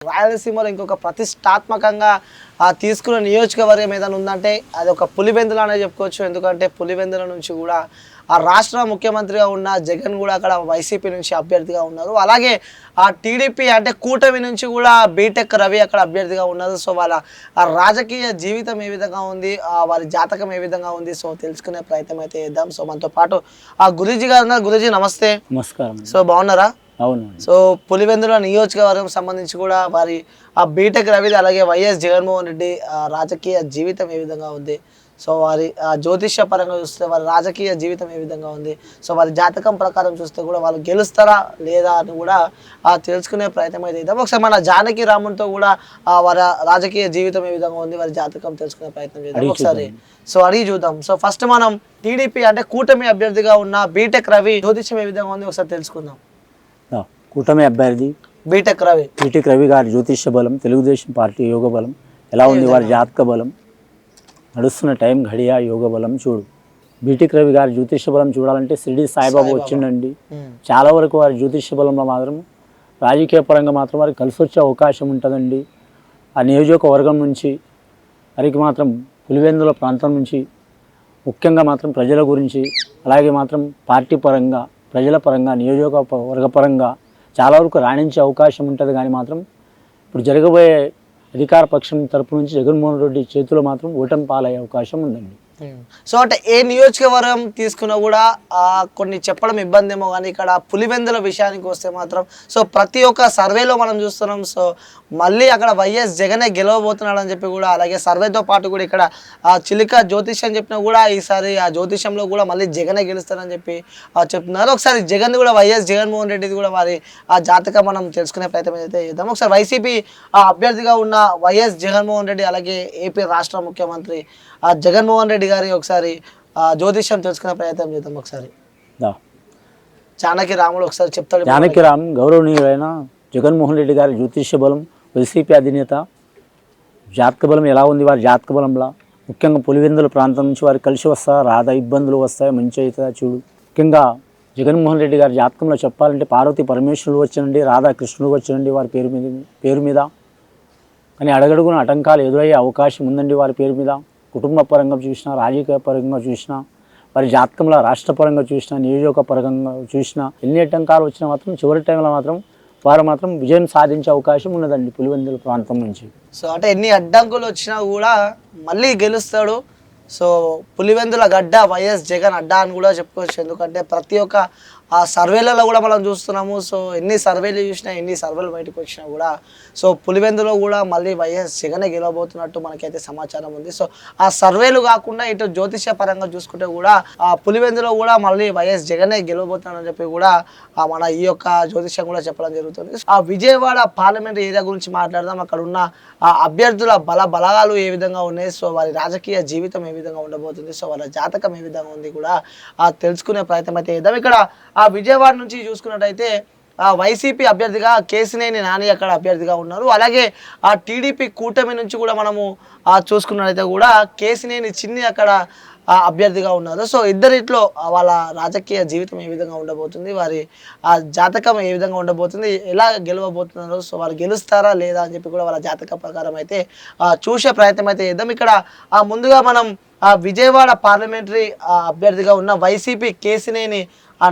రాయలసీమలో ఇంకొక ప్రతిష్టాత్మకంగా తీసుకున్న నియోజకవర్గం ఏదైనా ఉందంటే అది ఒక పులివెందులు అనే చెప్పుకోవచ్చు. ఎందుకంటే పులివెందుల నుంచి కూడా ఆ రాష్ట్ర ముఖ్యమంత్రిగా ఉన్న జగన్ కూడా అక్కడ వైసీపీ నుంచి అభ్యర్థిగా ఉన్నారు. అలాగే ఆ టీడీపీ అంటే కూటమి నుంచి కూడా బీటెక్ రవి అక్కడ అభ్యర్థిగా ఉన్నారు. సో వాళ్ళ ఆ రాజకీయ జీవితం ఏ విధంగా ఉంది, వారి జాతకం ఏ విధంగా ఉంది, సో తెలుసుకునే ప్రయత్నం అయితే చేద్దాం. సో మనతో పాటు ఆ గురూజీ గారు ఉన్నారు. గురూజీ నమస్తే. నమస్కారం. సో బాగున్నారా? అవును. సో పులివెందుల నియోజకవర్గం సంబంధించి కూడా వారి ఆ బీటెక్ రవిది అలాగే వైఎస్ జగన్మోహన్ రెడ్డి రాజకీయ జీవితం ఏ విధంగా ఉంది, సో వారి జ్యోతిష్య పరంగా చూస్తే వారి రాజకీయ జీవితం ఏ విధంగా ఉంది, సో వారి జాతకం ప్రకారం చూస్తే కూడా వాళ్ళు గెలుస్తారా లేదా అని కూడా తెలుసుకునే ప్రయత్నం అయితే చేద్దాం. ఒకసారి మన జానకి రామునితో కూడా వారి రాజకీయ జీవితం ఏ విధంగా ఉంది, వారి జాతకం తెలుసుకునే ప్రయత్నం చేద్దాం ఒకసారి. సో అడిగి చూద్దాం. సో ఫస్ట్ మనం టీడీపీ అంటే కూటమి అభ్యర్థిగా ఉన్న బీటెక్ రవి జ్యోతిష్యం ఏ విధంగా ఉంది ఒకసారి తెలుసుకుందాం. కూటమి అభ్యర్థి బీటెక్ రవి గారి జ్యోతిష్య బలం, తెలుగుదేశం పార్టీ యోగ బలం ఎలా ఉంది, వారి జాతక బలం, నడుస్తున్న టైం ఘడియా యోగ బలం చూడు. బీటెక్ రవి గారి జ్యోతిష్య బలం చూడాలంటే షిరిడి సాయిబాబా వచ్చిండండి. చాలా వరకు వారి జ్యోతిష్య బలంలో మాత్రం రాజకీయ పరంగా మాత్రం వారికి కలిసి వచ్చే అవకాశం ఉంటుందండి. ఆ నియోజకవర్గం నుంచి వారికి మాత్రం పులివెందుల ప్రాంతం నుంచి ముఖ్యంగా మాత్రం ప్రజల గురించి, అలాగే మాత్రం పార్టీ పరంగా, ప్రజల పరంగా, నియోజకవర్గ పరంగా చాలా వరకు రాణించే అవకాశం ఉంటుంది. కానీ మాత్రం ఇప్పుడు జరగబోయే అధికార పక్షం తరపు నుంచి జగన్మోహన్ రెడ్డి చేతిలో మాత్రం ఓటమి పాలయ్యే అవకాశం ఉందండి. సో అంటే ఏ నియోజకవర్గం తీసుకున్నా కూడా కొన్ని చెప్పడం ఇబ్బంది ఏమో, కానీ ఇక్కడ పులివెందుల విషయానికి వస్తే మాత్రం సో ప్రతి ఒక్క సర్వేలో మనం చూస్తున్నాం. సో మళ్ళీ అక్కడ వైఎస్ జగనే గెలవబోతున్నాడు అని చెప్పి కూడా, అలాగే సర్వేతో పాటు కూడా ఇక్కడ చిలిక జ్యోతిష్యం చెప్పినా కూడా ఈసారి ఆ జ్యోతిష్యంలో కూడా మళ్ళీ జగనే గెలుస్తారని చెప్పి చెప్తున్నారు. ఒకసారి జగన్ కూడా వైఎస్ జగన్మోహన్ రెడ్డిది కూడా వారి ఆ జాతకం మనం తెలుసుకునే ప్రయత్నం అయితే చేద్దాం. ఒకసారి వైసీపీ అభ్యర్థిగా ఉన్న వైఎస్ జగన్మోహన్ రెడ్డి అలాగే ఏపీ రాష్ట్ర ముఖ్యమంత్రి జగన్మోహన్ రెడ్డి గారి ఒకసారి జ్యోతిష్యం తెలుసుకునే ప్రయత్నం చేద్దాం. ఒకసారి జానకి రాముడు ఒకసారి చెప్తాడు. జానకి రామ్ గౌరవనీయులైన జగన్మోహన్ రెడ్డి గారి జ్యోతిష్య బలం, వైసీపీ అధినేత జాతక బలం ఎలా ఉంది, వారి జాతక బలంలా ముఖ్యంగా పులివెందుల ప్రాంతం నుంచి వారికి కలిసి వస్తారా, రాధా ఇబ్బందులు వస్తాయి, మంచి అవుతుందా చూడు. ముఖ్యంగా జగన్మోహన్ రెడ్డి గారి జాతకంలో చెప్పాలంటే పార్వతీ పరమేశ్వరుడు వచ్చినండి, రాధాకృష్ణుడు వచ్చినండి వారి పేరు మీద. కానీ అడగడుగున ఆటంకాలు ఎదురయ్యే అవకాశం ఉందండి వారి పేరు మీద. కుటుంబ పరంగా చూసినా, రాజకీయ పరంగా చూసినా, వారి జాతకంలో రాష్ట్ర పరంగా చూసినా, నియోజక పరంగా చూసినా ఎన్ని ఆటంకాలు వచ్చినా మాత్రం చివరి టైంలో మాత్రం వారు మాత్రం విజయం సాధించే అవకాశం ఉన్నదండి పులివెందుల ప్రాంతం నుంచి. సో అంటే ఎన్ని అడ్డంకులు వచ్చినా కూడా మళ్ళీ గెలుస్తాడు. సో పులివెందుల గడ్డ వైఎస్ జగన్ అడ్డా అని కూడా చెప్పుకోవచ్చు. ఎందుకంటే ప్రతి ఒక్క ఆ సర్వేలలో కూడా మనం చూస్తున్నాము. సో ఎన్ని సర్వేలు చూసినా, ఎన్ని సర్వేలు బయటకు వచ్చినా కూడా సో పులివెందులో కూడా మళ్ళీ వైఎస్ జగనే గెలవబోతున్నట్టు మనకైతే సమాచారం ఉంది. సో ఆ సర్వేలు కాకుండా ఇటు జ్యోతిష పరంగా చూసుకుంటే కూడా ఆ పులివెందులో కూడా మళ్ళీ వైఎస్ జగనే గెలవబోతున్నాడని చెప్పి కూడా మన ఈ యొక్క జ్యోతిష్యం కూడా చెప్పడం జరుగుతుంది. ఆ విజయవాడ పార్లమెంట్ ఏరియా గురించి మాట్లాడదాం. అక్కడ ఉన్న ఆ అభ్యర్థుల బలగాలు ఏ విధంగా ఉన్నాయి, సో వారి రాజకీయ జీవితం ఏ విధంగా ఉండబోతుంది, సో వాళ్ళ జాతకం ఏ విధంగా ఉంది కూడా తెలుసుకునే ప్రయత్నం అయితే చేద్దాం. ఇక్కడ ఆ విజయవాడ నుంచి చూసుకున్నట్టయితే వైసీపీ అభ్యర్థిగా కేసినేని నాని అక్కడ అభ్యర్థిగా ఉన్నారు. అలాగే ఆ టీడీపీ కూటమి నుంచి కూడా మనము చూసుకున్నట్టయితే కూడా కేసినేని చిన్ని అక్కడ అభ్యర్థిగా ఉన్నారు. సో ఇద్దరిట్లో వాళ్ళ రాజకీయ జీవితం ఏ విధంగా ఉండబోతుంది, వారి ఆ జాతకం ఏ విధంగా ఉండబోతుంది, ఎలా గెలవబోతున్నారు, సో వారు గెలుస్తారా లేదా అని చెప్పి కూడా వాళ్ళ జాతక ప్రకారం అయితే చూసే ప్రయత్నం అయితే చేద్దాం. ఇక్కడ ముందుగా మనం విజయవాడ పార్లమెంటరీ అభ్యర్థిగా ఉన్న వైసీపీ కేసినేని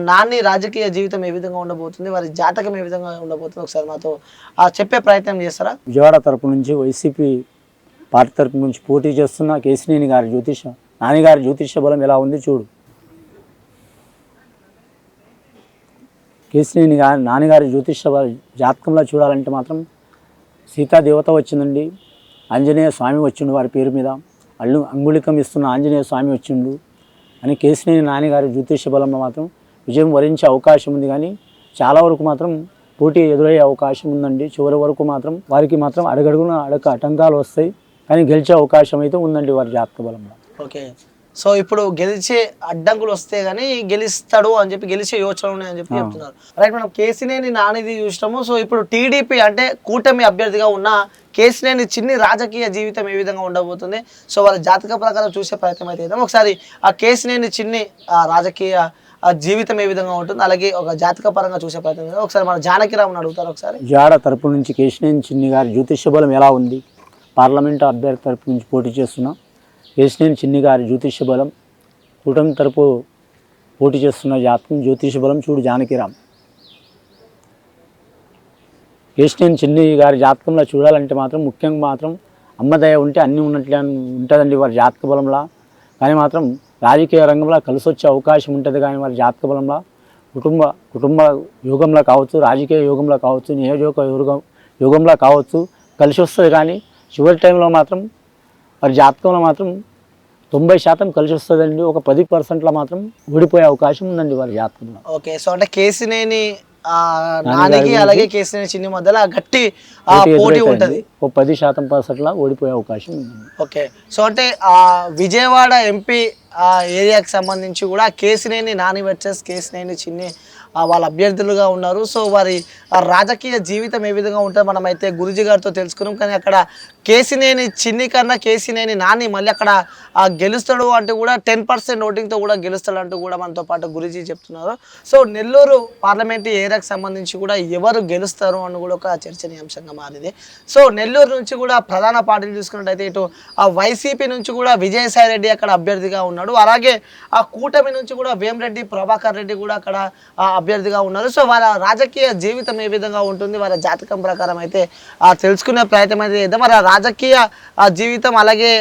నాని రాజకీయ జీవితం ఏ విధంగా ఉండబోతుంది, వారి జాతకం ఏ విధంగా ఉండబోతుంది ఒకసారి మాతో చెప్పే ప్రయత్నం చేస్తారా? విజయవాడ తరపు నుంచి వైసీపీ పార్టీ తరపు నుంచి పోటీ చేస్తున్న కేసినేని గారి నాన్నగారి జ్యోతిష్య బలం ఎలా ఉంది చూడు. కేసినేని నాన్నగారి జ్యోతిష్య జాతకంలో చూడాలంటే మాత్రం సీతాదేవత వచ్చిందండి, ఆంజనేయ స్వామి వచ్చిండు వారి పేరు మీద, అంగుళికం ఇస్తున్న ఆంజనేయ స్వామి వచ్చిండు అని కేసినేని నాన్నగారి జ్యోతిష్య బలంలో మాత్రం విజయం వరించే అవకాశం ఉంది. కానీ చాలా వరకు మాత్రం పోటీ ఎదురయ్యే అవకాశం ఉందండి. చివరి వరకు మాత్రం వారికి మాత్రం అడుగడుగున ఆటంకాలు వస్తాయి, కానీ గెలిచే అవకాశం అయితే ఉందండి వారి జాతక బలంలో. ఓకే. సో ఇప్పుడు గెలిచే అడ్డంకులు వస్తే కానీ గెలుస్తాడు అని చెప్పి, గెలిచే యోచనలు ఉన్నాయని చెప్పి చెప్తున్నారు. రైట్, మనం కేసినేని నానిది చూసినాము. సో ఇప్పుడు టీడీపీ అంటే కూటమి అభ్యర్థిగా ఉన్న కేసినేని చిన్ని రాజకీయ జీవితం ఏ విధంగా ఉండబోతుంది, సో వాళ్ళ జాతక ప్రకారం చూసే ప్రయత్నం అయితే చేద్దాం. ఒకసారి ఆ కేసినేని చిన్ని రాజకీయ ఆ జీవితం ఏ విధంగా ఉంటుంది, అలాగే ఒక జాతక పరంగా చూసే ప్రయత్నం చేద్దాం. ఒకసారి మన జానకిరామ్ని అడుగుతారు ఒకసారి. జాడ తరపు నుంచి కేశినేని చిన్ని గారి జ్యోతిష్య బలం ఎలా ఉంది? పార్లమెంటు అభ్యర్థి తరపు నుంచి పోటీ చేస్తున్న కేశినేని చిన్ని గారి జ్యోతిష్య బలం, కూటమి తరపు పోటీ చేస్తున్న జాతకం జ్యోతిష్య బలం చూడు జానకిరామ్. కేశినేని చిన్ని గారి జాతకంలో చూడాలంటే మాత్రం ముఖ్యంగా మాత్రం అమ్మదయ ఉంటే అన్నీ ఉన్నట్లే ఉంటుందండి వారి జాతక బలంలో. కానీ మాత్రం రాజకీయ రంగంలో కలిసి వచ్చే అవకాశం ఉంటుంది. కానీ వారి జాతక బలంలో కుటుంబ యోగంలో కావచ్చు, రాజకీయ యోగంలో కావచ్చు, నియోజక యోగంలో కావచ్చు కలిసి వస్తుంది. కానీ చివరి టైంలో మాత్రం వారి జాతకంలో మాత్రం 90% కలిసి వస్తుందండి. ఒక 10% మాత్రం ఓడిపోయే అవకాశం ఉందండి వారి జాతకంలో. ఓకే, సో అంటే కేసినేని నానికి అలాగే కేసినేని చిన్ని మధ్యలో గట్టి పోటీ ఉంటుంది. ఒక 10% ఓడిపోయే అవకాశం ఉందండి. ఓకే, సో అంటే విజయవాడ ఎంపీ ఏరియాకి సంబంధించి కూడా కేసినేని నాని వర్సెస్ కేసినేని చిన్ని వాళ్ళ అభ్యర్థులుగా ఉన్నారు. సో వారి రాజకీయ జీవితం ఏ విధంగా ఉంటుందో మనమైతే గురుజీ గారితో తెలుసుకున్నాం. కానీ అక్కడ కేసినేని చిన్ని కన్నా కేసినేని నాని మళ్ళీ అక్కడ గెలుస్తాడు అంటూ కూడా 10% ఓటింగ్తో కూడా గెలుస్తాడు అంటూ కూడా మనతో పాటు గురుజీ చెప్తున్నారు. సో నెల్లూరు పార్లమెంటు ఏరియాకి సంబంధించి కూడా ఎవరు గెలుస్తారు అని కూడా ఒక చర్చనీయాంశంగా మారింది. సో నెల్లూరు నుంచి కూడా ప్రధాన పార్టీలు చూసుకున్నట్టయితే ఇటు వైసీపీ నుంచి కూడా విజయసాయి రెడ్డి అక్కడ అభ్యర్థిగా ఉన్నాడు. అలాగే ఆ కూటమి నుంచి కూడా వేమిరెడ్డి ప్రభాకర్ రెడ్డి కూడా అక్కడ అభ్యర్థిగా ఉన్నారు. సో వాళ్ళ రాజకీయ జీవితం ఏ విధంగా ఉంటుంది, వాళ్ళ జాతకం ప్రకారం అయితే తెలుసుకునే ప్రయత్నం అయితే చేద్దాం. మరి రాజకీయ జీవితం అలాగే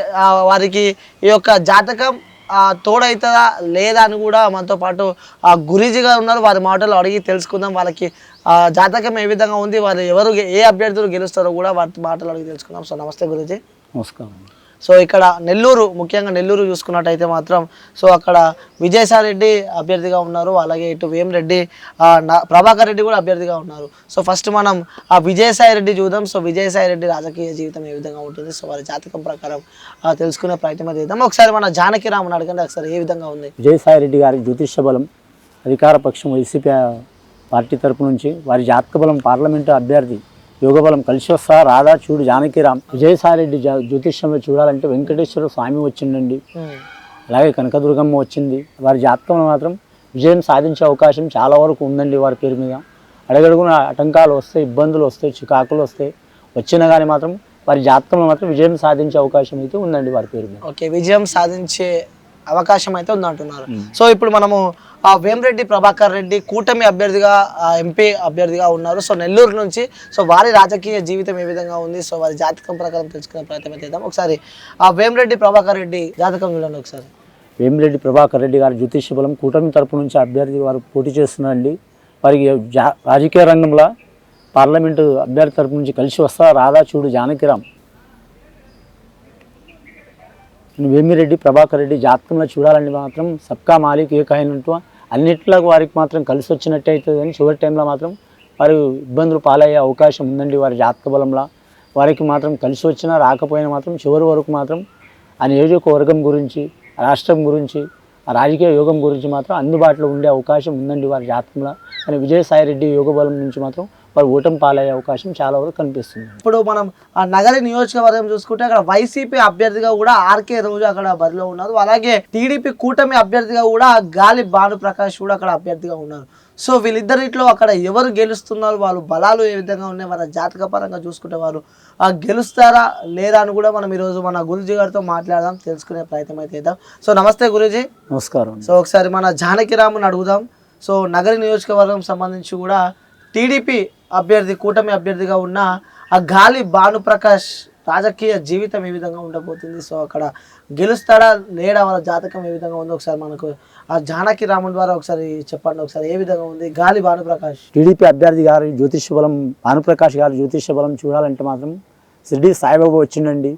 వారికి ఈ యొక్క జాతకం తోడవుతుందా లేదా అని కూడా మనతో పాటు గురూజీ గారు ఉన్నారు. వారి మాటలు అడిగి తెలుసుకుందాం. వాళ్ళకి జాతకం ఏ విధంగా ఉంది, వారు ఎవరు ఏ అభ్యర్థులు గెలుస్తారో కూడా వారి మాటలు అడిగి తెలుసుకుందాం. సో నమస్తే గురూజీ. నమస్కారం. సో ఇక్కడ నెల్లూరు, ముఖ్యంగా నెల్లూరు చూసుకున్నట్టయితే మాత్రం సో అక్కడ విజయసాయి రెడ్డి అభ్యర్థిగా ఉన్నారు. అలాగే ఇటు వేమిరెడ్డి ప్రభాకర్ రెడ్డి కూడా అభ్యర్థిగా ఉన్నారు. సో ఫస్ట్ మనం విజయసాయి రెడ్డి చూద్దాం. సో విజయసాయి రెడ్డి రాజకీయ జీవితం ఏ విధంగా ఉంటుంది, సో వారి జాతకం ప్రకారం తెలుసుకునే ప్రయత్నం చేద్దాం. ఒకసారి మన జానకిరామ్ని అడగండి ఒకసారి ఏ విధంగా ఉంది. విజయసాయి రెడ్డి గారి జ్యోతిష్య బలం అధికార పక్షం వైసీపీ పార్టీ తరపు నుంచి వారి జాతక బలం పార్లమెంటు అభ్యర్థి యోగబలం కలిసి వస్తా రాధా చూడు జానకిరామ్. విజయసాయి రెడ్డి జ్యోతిష్యంలో చూడాలంటే వెంకటేశ్వర స్వామి వచ్చిండండి, అలాగే కనకదుర్గమ్మ వచ్చింది. వారి జాతకంలో మాత్రం విజయం సాధించే అవకాశం చాలా వరకు ఉందండి. వారి పేరు మీద అడగడుగున ఆటంకాలు వస్తాయి, ఇబ్బందులు వస్తాయి, చికాకులు వస్తాయి. వచ్చినా కానీ మాత్రం వారి జాతకంలో మాత్రం విజయం సాధించే అవకాశం అయితే ఉందండి వారి పేరు మీద. ఓకే, విజయం సాధించే అవకాశం అయితే ఉందంటున్నారు. సో ఇప్పుడు మనము వేమిరెడ్డి ప్రభాకర్ రెడ్డి కూటమి అభ్యర్థిగా ఎంపీ అభ్యర్థిగా ఉన్నారు. సో నెల్లూరు నుంచి. సో వారి రాజకీయ జీవితం ఏ విధంగా ఉంది, సో వారి జాతకం ప్రకారం తెలుసుకునే ప్రయత్నం చేద్దాం. ఒకసారి వేమిరెడ్డి ప్రభాకర్ రెడ్డి జాతకం చూడండి ఒకసారి. వేమిరెడ్డి ప్రభాకర్ రెడ్డి గారి జ్యోతిష్య బలం కూటమి తరపు నుంచి అభ్యర్థి వారు పోటీ చేస్తున్నారండి. వారికి రాజకీయ రంగంలో పార్లమెంటు అభ్యర్థి తరపు నుంచి కలిసి వస్తా రాధా చూడు జానకిరామ్. వేమిరెడ్డి ప్రభాకర్ రెడ్డి జాతకంలో చూడాలని మాత్రం సబ్కా మాలిక్ ఏకైనట్టు అన్నిట్లో వారికి మాత్రం కలిసి వచ్చినట్టు అవుతుంది. కానీ చివరి టైంలో మాత్రం వారు ఇబ్బందులు పాలయ్యే అవకాశం ఉందండి వారి జాతక బలంలో. వారికి మాత్రం కలిసి వచ్చినా రాకపోయినా మాత్రం చివరి వరకు మాత్రం ఆ నియోజకవర్గం గురించి, రాష్ట్రం గురించి, ఆ రాజకీయ యోగం గురించి మాత్రం అందుబాటులో ఉండే అవకాశం ఉందండి వారి జాతకంలో. కానీ విజయసాయి రెడ్డి యోగ బలం నుంచి మాత్రం వారు ఓటమి పాలయ్యే అవకాశం చాలా వరకు కనిపిస్తుంది. ఇప్పుడు మనం ఆ నగరి నియోజకవర్గం చూసుకుంటే అక్కడ వైసీపీ అభ్యర్థిగా కూడా ఆర్కే రోజు అక్కడ బరిలో ఉన్నారు. అలాగే టీడీపీ కూటమి అభ్యర్థిగా కూడా గాలి భానుప్రకాష్ కూడా అక్కడ అభ్యర్థిగా ఉన్నారు. సో వీళ్ళిద్దరిట్లో అక్కడ ఎవరు గెలుస్తున్నారు, వాళ్ళు బలాలు ఏ విధంగా ఉన్నాయి, వాళ్ళ జాతక పరంగా చూసుకుంటే వారు గెలుస్తారా లేదా అని కూడా మనం ఈరోజు మన గురూజీ గారితో మాట్లాడదాం, తెలుసుకునే ప్రయత్నం అయితే చేద్దాం. సో నమస్తే గురూజీ. నమస్కారం. సో ఒకసారి మన జానకిరామ్ని అడుగుదాం. సో నగరి నియోజకవర్గం సంబంధించి కూడా టీడీపీ అభ్యర్థి కూటమి అభ్యర్థిగా ఉన్న ఆ గాలి భానుప్రకాష్ రాజకీయ జీవితం ఏ విధంగా ఉండబోతుంది, సో అక్కడ గెలుస్తాడా లేడా, వాళ్ళ జాతకం ఏ విధంగా ఉందో ఒకసారి మనకు ఆ జానకిరాముని ద్వారా ఒకసారి చెప్పండి. ఒకసారి ఏ విధంగా ఉంది గాలి భానుప్రకాష్. టీడీపీ అభ్యర్థి గారి జ్యోతిష్య బలం భానుప్రకాష్ గారి జ్యోతిష్య బలం చూడాలంటే మాత్రం షిరిడి సాయిబాబా వచ్చిండండి.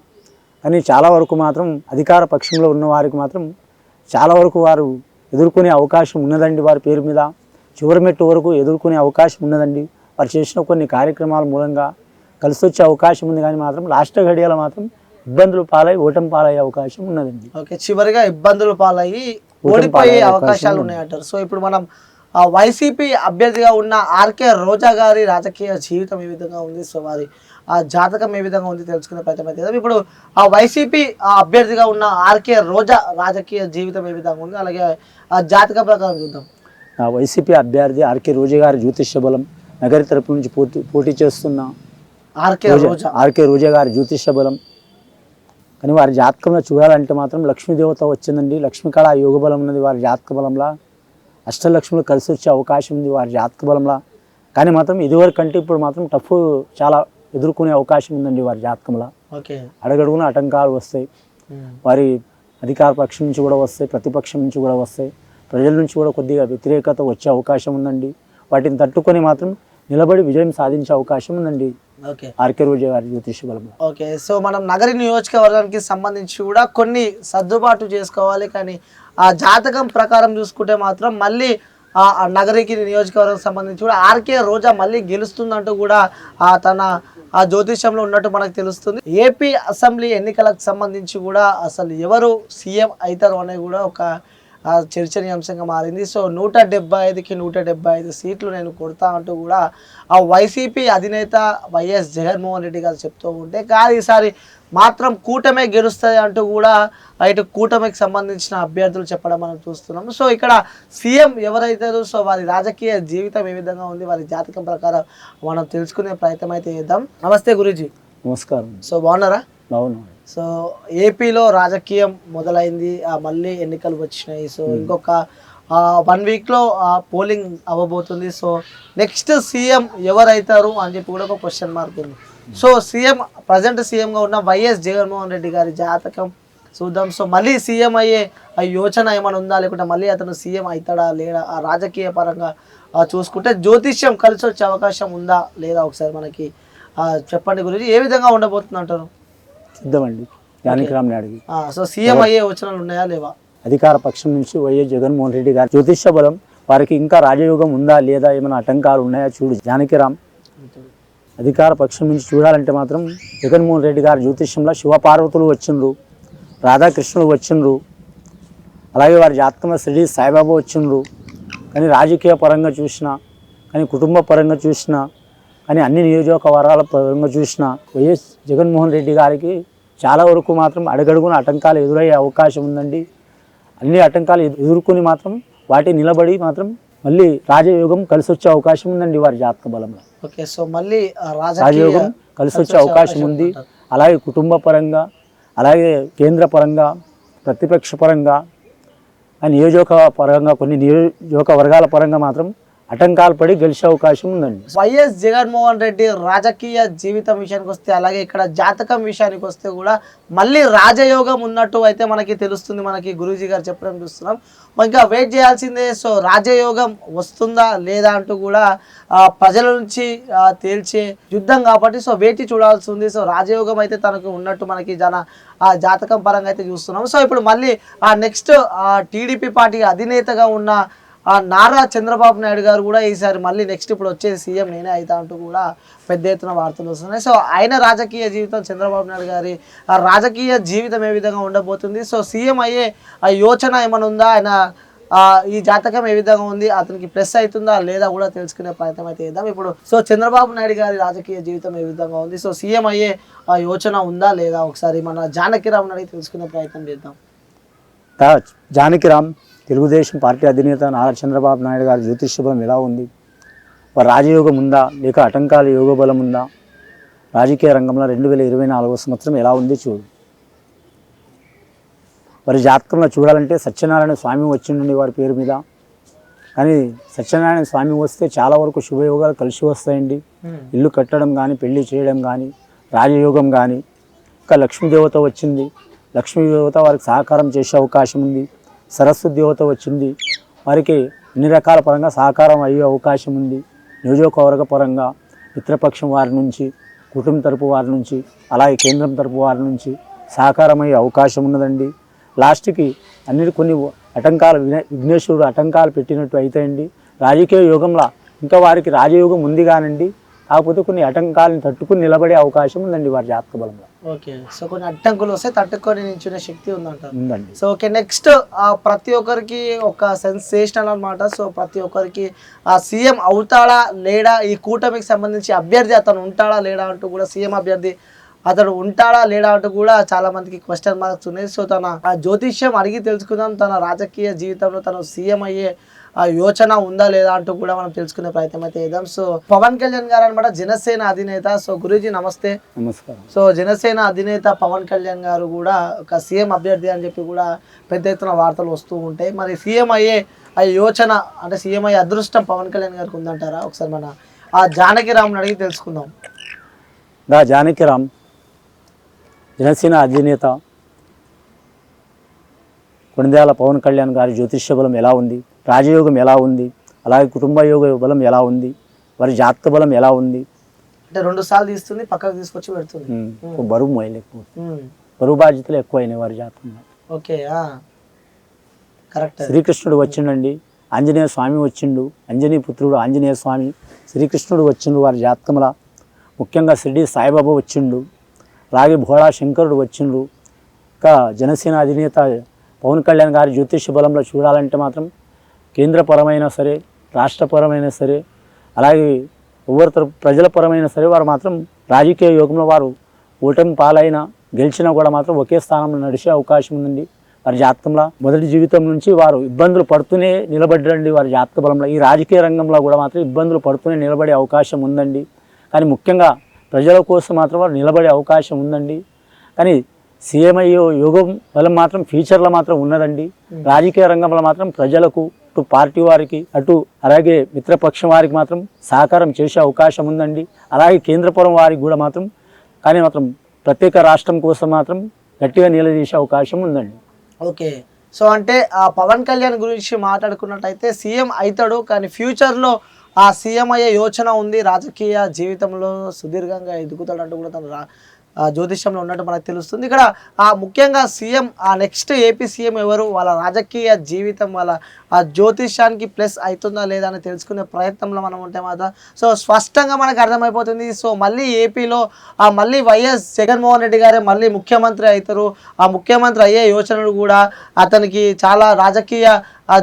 కానీ చాలా వరకు మాత్రం అధికార పక్షంలో ఉన్న వారికి మాత్రం చాలా వరకు వారు ఎదుర్కొనే అవకాశం ఉన్నదండి. వారి పేరు మీద చివరి మెట్టు వరకు ఎదుర్కొనే అవకాశం ఉన్నదండి. వారు చేసిన కొన్ని కార్యక్రమాల మూలంగా కలిసి వచ్చే అవకాశం ఉంది. కానీ మాత్రం లాస్ట్ ఘడియలో మాత్రం ఇబ్బందులు పాలై ఓటమి పాలయ్యే అవకాశం ఉన్నదండి. ఓకే, చివరిగా ఇబ్బందులు పాలయ్యి ఓడిపోయే అవకాశాలు ఉన్నాయంటారు. సో ఇప్పుడు మనం వైసీపీ అభ్యర్థిగా ఉన్న ఆర్కే రోజా గారి రాజకీయ జీవితం ఏ విధంగా ఉంది, సో వారి ఆ జాతకం ఏ విధంగా ఉంది తెలుసుకునే ప్రయత్నం అయితే ఇప్పుడు ఆ వైసీపీ అభ్యర్థిగా ఉన్న ఆర్కే రోజా రాజకీయ జీవితం ఏ విధంగా ఉంది, అలాగే ఆ జాతక ప్రకారం చూద్దాం. వైసీపీ అభ్యర్థి ఆర్కే రోజా గారి జ్యోతిష్య బలం, నగరి తరపు నుంచి పోటీ చేస్తున్న ఆర్కే రోజా గారి జ్యోతిష్య బలం. కానీ వారి జాతకంలో చూడాలంటే మాత్రం లక్ష్మీదేవత వచ్చిందండి. లక్ష్మీకళ యోగ బలం ఉన్నది వారి జాతక బలంలా. అష్టలక్ష్ములు కలిసి వచ్చే అవకాశం ఉంది వారి జాతక బలంలా. కానీ మాత్రం ఇదివరకంటే ఇప్పుడు మాత్రం టఫ్ చాలా ఎదుర్కొనే అవకాశం ఉందండి వారి జాతకంలో. అడగడుగున ఆటంకాలు వస్తాయి. వారి అధికార పక్షం నుంచి కూడా వస్తాయి, ప్రతిపక్షం నుంచి కూడా వస్తాయి, ప్రజల నుంచి కూడా కొద్దిగా వ్యతిరేకత వచ్చే అవకాశం ఉందండి. వాటిని తట్టుకొని మాత్రం నిలబడి విజయం సాధించే అవకాశం ఉందండి ఆర్కే రోజా గారి జ్యోతిష బలంలో. ఓకే, సో మనం నగరి నియోజకవర్గానికి సంబంధించి కూడా కొన్ని సర్దుబాటు చేసుకోవాలి. కానీ ఆ జాతకం ప్రకారం చూసుకుంటే మాత్రం మళ్ళీ ఆ నగరికి నియోజకవర్గం సంబంధించి కూడా ఆర్కే రోజా మళ్ళీ గెలుస్తుందంటూ కూడా తన ఆ జ్యోతిష్యంలో ఉన్నట్టు మనకు తెలుస్తుంది. ఏపీ అసెంబ్లీ ఎన్నికలకు సంబంధించి కూడా అసలు ఎవరు సీఎం అవుతారు అనేది కూడా ఒక చర్చనీయాంశంగా మారింది. సో 175కి 175 సీట్లు నేను కొడతా అంటూ కూడా ఆ వైసీపీ అధినేత వైఎస్ జగన్మోహన్ రెడ్డి గారు చెప్తూ ఉంటే, కానీ ఈసారి మాత్రం కూటమే గెలుస్తుంది అంటూ కూడా ఇటు కూటమికి సంబంధించిన అభ్యర్థులు చెప్పడం మనం చూస్తున్నాము. సో ఇక్కడ సీఎం ఎవరైతారో సో వారి రాజకీయ జీవితం ఏ విధంగా ఉంది, వారి జాతకం ప్రకారం మనం తెలుసుకునే ప్రయత్నం అయితే చేద్దాం. నమస్తే గురూజీ. నమస్కారం. సో బాగున్నారా? అవును. సో ఏపీలో రాజకీయం మొదలైంది, మళ్ళీ ఎన్నికలు వచ్చినాయి. సో ఇంకొక 1 వీక్లో పోలింగ్ అవ్వబోతుంది. సో నెక్స్ట్ సీఎం ఎవరైతారు అని చెప్పి కూడా ఒక క్వశ్చన్ మార్క్ ఉంది. సో సీఎం ప్రజెంట్ సీఎంగా ఉన్న వైఎస్ జగన్మోహన్ రెడ్డి గారి జాతకం చూద్దాం. సో మళ్ళీ సీఎం అయ్యే ఆ యోచన ఏమైనా ఉందా, లేకుంటే మళ్ళీ అతను సీఎం అవుతాడా లేదా, ఆ రాజకీయ పరంగా చూసుకుంటే జ్యోతిష్యం కలిసి వచ్చే అవకాశం ఉందా లేదా, ఒకసారి మనకి చెప్పండి గురించి. ఏ విధంగా ఉండబోతుంది అంటారు? సిద్ధమండి జానకిరామ్ నాయుడుకి. సో సీఎం అయ్యే యోచనలు ఉన్నాయా లేవా? అధికార పక్షం నుంచి వైఎస్ జగన్మోహన్ రెడ్డి గారి జ్యోతిష్య బలం, వారికి ఇంకా రాజయోగం ఉందా లేదా, ఏమైనా ఆటంకాలు ఉన్నాయా చూడు జానకిరామ్. అధికార పక్షం నుంచి చూడాలంటే మాత్రం జగన్మోహన్ రెడ్డి గారి జ్యోతిష్యంలో శివపార్వతులు వచ్చిండ్రు, రాధాకృష్ణులు వచ్చిండ్రు, అలాగే వారి జాతకంలో షిరిడి సాయిబాబా వచ్చిండ్రు. కానీ రాజకీయ పరంగా చూసినా, కానీ కుటుంబ పరంగా చూసినా, కానీ అన్ని నియోజకవర్గాల పరంగా చూసినా వైఎస్ జగన్మోహన్ రెడ్డి గారికి చాలా వరకు మాత్రం అడుగడుగున ఆటంకాలు ఎదురయ్యే అవకాశం ఉందండి. అన్ని ఆటంకాలు ఎదుర్కొని మాత్రం వాటి నిలబడి మాత్రం మళ్ళీ రాజయోగం కలిసి వచ్చే అవకాశం ఉందండి వారి జాతక బలంలో. ఓకే, సో మళ్ళీ రాజయోగం కలిసి వచ్చే అవకాశం ఉంది. అలాగే కుటుంబ పరంగా, అలాగే కేంద్ర పరంగా, ప్రతిపక్ష పరంగా, నియోజక పరంగా, కొన్ని నియోజకవర్గాల పరంగా మాత్రం ఆటంకాలు పడి గెలిచే అవకాశం ఉందండి. వైఎస్ జగన్మోహన్ రెడ్డి రాజకీయ జీవితం విషయానికి వస్తే, అలాగే ఇక్కడ జాతకం విషయానికి వస్తే కూడా మళ్ళీ రాజయోగం ఉన్నట్టు అయితే మనకి తెలుస్తుంది. మనకి గురూజీ గారు చెప్పడం చూస్తున్నాం. ఇంకా వెయిట్ చేయాల్సిందే. సో రాజయోగం వస్తుందా లేదా అంటూ కూడా ప్రజల నుంచి తేల్చే యుద్ధం కాబట్టి సో వేచి చూడాల్సి ఉంది. సో రాజయోగం అయితే తనకు ఉన్నట్టు మనకి జాతకం పరంగా అయితే చూస్తున్నాం. సో ఇప్పుడు మళ్ళీ నెక్స్ట్ టీడీపీ పార్టీ అధినేతగా ఉన్న నారా చంద్రబాబు నాయుడు గారు కూడా ఈసారి మళ్ళీ నెక్స్ట్ ఇప్పుడు వచ్చే సీఎం నేనే అవుతా అంటూ కూడా పెద్ద ఎత్తున వార్తలు వస్తున్నాయి. సో ఆయన రాజకీయ జీవితం, చంద్రబాబు నాయుడు గారి రాజకీయ జీవితం ఏ విధంగా ఉండబోతుంది, సో సీఎం అయ్యే యోచన ఏమైనా ఉందా, ఆయన ఈ జాతకం ఏ విధంగా ఉంది, అతనికి ప్లస్ అవుతుందా లేదా కూడా తెలుసుకునే ప్రయత్నం అయితే చేద్దాం. ఇప్పుడు సో చంద్రబాబు నాయుడు గారి రాజకీయ జీవితం ఏ విధంగా ఉంది, సో సీఎం అయ్యే యోచన ఉందా లేదా, ఒకసారి మన జానకిరామ్ అడిగి తెలుసుకునే ప్రయత్నం చేద్దాం. జానకిరామ్ తెలుగుదేశం పార్టీ అధినేత నారా చంద్రబాబు నాయుడు గారి జ్యోతిష్య బలం ఎలా ఉంది, వారి రాజయోగం ఉందా లేక ఆటంకాల యోగ బలం ఉందా, రాజకీయ రంగంలో 2024 సంవత్సరం ఎలా ఉంది చూడు. వారి జాతకంలో చూడాలంటే సత్యనారాయణ స్వామి వచ్చిండండి వారి పేరు మీద. కానీ సత్యనారాయణ స్వామి వస్తే చాలా వరకు శుభయోగాలు కలిసి వస్తాయండి. ఇల్లు కట్టడం కానీ, పెళ్లి చేయడం కానీ, రాజయోగం కానీ. ఇంకా లక్ష్మీదేవత వచ్చింది, లక్ష్మీదేవత వారికి సహకారం చేసే అవకాశం ఉంది. సరస్వతి దేవత వచ్చింది, వారికి అన్ని రకాల పరంగా సహకారం అయ్యే అవకాశం ఉంది. నియోజకవర్గ పరంగా మిత్రపక్షం వారి నుంచి, కుటుంబ తరపు వారి నుంచి, అలాగే కేంద్రం తరపు వారి నుంచి సహకారం అయ్యే అవకాశం ఉన్నదండి. లాస్ట్కి కొన్ని ఆటంకాలు విఘ్నేశ్వరుడు ఆటంకాలు పెట్టినట్టు అవుతాయండి. రాజకీయ యోగంలో ఇంకా వారికి రాజయోగం ఉంది కానండి, కాకపోతే కొన్ని ఆటంకాలను తట్టుకుని నిలబడే అవకాశం ఉందండి వారి జాతక బలంలో. ఓకే, సో కొన్ని అడ్డంకులు వస్తే తట్టుకొని నిల్చునే శక్తి ఉందంటారు. ఉందండి. సో ఓకే, నెక్స్ట్ ప్రతి ఒక్కరికి ఒక సెన్సేషనల్ అనమాట. సో ప్రతి ఒక్కరికి సీఎం అవుతాడా లేడా, ఈ కూటమికి సంబంధించి అభ్యర్థి అతను ఉంటాడా లేడా అంటూ కూడా, సీఎం అభ్యర్థి అతడు ఉంటాడా లేడా అంటూ కూడా చాలా మందికి క్వశ్చన్ మార్క్స్ ఉన్నాయి. సో తన జ్యోతిష్యం అడిగి తెలుసుకుందాం. తన రాజకీయ జీవితంలో తను సీఎం అయ్యే ఆ యోచన ఉందా లేదా అంటూ కూడా మనం తెలుసుకునే ప్రయత్నం అయితే చేద్దాం. సో పవన్ కళ్యాణ్ గారు అనమాట జనసేన అధినేత. సో గురూజీ నమస్తే. నమస్కారం. సో జనసేన అధినేత పవన్ కళ్యాణ్ గారు కూడా ఒక సీఎం అభ్యర్థి అని చెప్పి కూడా పెద్ద ఎత్తున వార్తలు వస్తూ ఉంటాయి. మరి సీఎం అయ్యే ఆ యోచన అంటే సీఎం అయ్యే అదృష్టం పవన్ కళ్యాణ్ గారికి ఉందంటారా? ఒకసారి మన ఆ జానకిరామ్ని అడిగి తెలుసుకుందాం. జానకిరామ్ జనసేన అధినేత కొణిదెల పవన్ కళ్యాణ్ గారి జ్యోతిష్య బలం ఎలా ఉంది, రాజయోగం ఎలా ఉంది, అలాగే కుటుంబ యోగ బలం ఎలా ఉంది, వారి జాతక బలం ఎలా ఉంది అంటే 2 సార్లు తీస్తుంది పక్కకు తీసుకొచ్చి పెడుతుంది. బరువు ఎక్కువ, బరువు బాధ్యతలు ఎక్కువైనాయి వారి జాతకంలో. Okay correct. శ్రీకృష్ణుడు వచ్చిండండి, ఆంజనేయ స్వామి వచ్చిండు, అంజనీ పుత్రుడు ఆంజనేయ స్వామి శ్రీకృష్ణుడు వచ్చిండు వారి జాతకంలో. ముఖ్యంగా షిరిడి సాయిబాబా వచ్చిండు, అలాగే భోళా శంకరుడు వచ్చిండు. ఇంకా జనసేన అధినేత పవన్ కళ్యాణ్ గారి జ్యోతిష్య బలంలో చూడాలంటే మాత్రం కేంద్రపరమైన సరే, రాష్ట్రపరమైన సరే, అలాగే ఎవరి ప్రజల పరమైన సరే వారు మాత్రం రాజకీయ యోగంలో వారు ఓటమి పాలైనా గెలిచినా కూడా మాత్రం ఒకే స్థానంలో నడిచే అవకాశం ఉందండి. వారి జాతకంలో మొదటి జీవితం నుంచి వారు ఇబ్బందులు పడుతూనే నిలబడ్డండి. వారి జాతక బలంలో ఈ రాజకీయ రంగంలో కూడా మాత్రం ఇబ్బందులు పడుతూనే నిలబడే అవకాశం ఉందండి. కానీ ముఖ్యంగా ప్రజల కోసం మాత్రం వారు నిలబడే అవకాశం ఉందండి. కానీ సీఎం అయ్యే యోగం బలం మాత్రం ఫ్యూచర్లో మాత్రం ఉన్నదండి. రాజకీయ రంగంలో మాత్రం ప్రజలకు అటు పార్టీ వారికి అటు అలాగే మిత్రపక్షం వారికి మాత్రం సహకారం చేసే అవకాశం ఉందండి. అలాగే కేంద్రపురం వారికి కూడా మాత్రం కానీ మాత్రం ప్రత్యేక రాష్ట్రం కోసం మాత్రం గట్టిగా నిలదీసే అవకాశం ఉందండి. ఓకే. సో అంటే ఆ పవన్ కళ్యాణ్ గురించి మాట్లాడుకున్నట్టయితే సీఎం అవుతాడు, కానీ ఫ్యూచర్లో ఆ సీఎం అయ్యే యోచన ఉంది. రాజకీయ జీవితంలో సుదీర్ఘంగా ఎదుగుతాడంటూ కూడా తన జ్యోతిష్యంలో ఉన్నట్టు మనకు తెలుస్తుంది. ఇక్కడ ముఖ్యంగా సీఎం నెక్స్ట్ ఏపీ సీఎం ఎవరు, వాళ్ళ రాజకీయ జీవితం వాళ్ళ ఆ జ్యోతిష్యానికి ప్లస్ అవుతుందా లేదా అని తెలుసుకునే ప్రయత్నంలో మనం ఉంటే మాత్రం సో స్పష్టంగా మనకు అర్థమైపోతుంది. సో మళ్ళీ ఏపీలో మళ్ళీ వైఎస్ జగన్మోహన్ రెడ్డి గారే మళ్ళీ ముఖ్యమంత్రి అవుతారు. ఆ ముఖ్యమంత్రి అయ్యే యోచనలు కూడా అతనికి చాలా రాజకీయ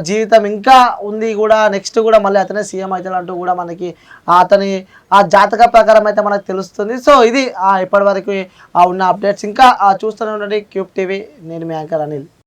జీవితం ఇంకా ఉంది కూడా, నెక్స్ట్ కూడా మళ్ళీ అతనే సీఎం అవుతాడు అంటూ కూడా మనకి అతని ఆ జాతక ప్రకారం అయితే మనకు తెలుస్తుంది. సో ఇది ఇప్పటివరకు ఉన్న అప్డేట్స్. ఇంకా చూస్తూనే ఉండండి క్యూబ్ టీవీ. నేను మీ యాంకర్ అనిల్.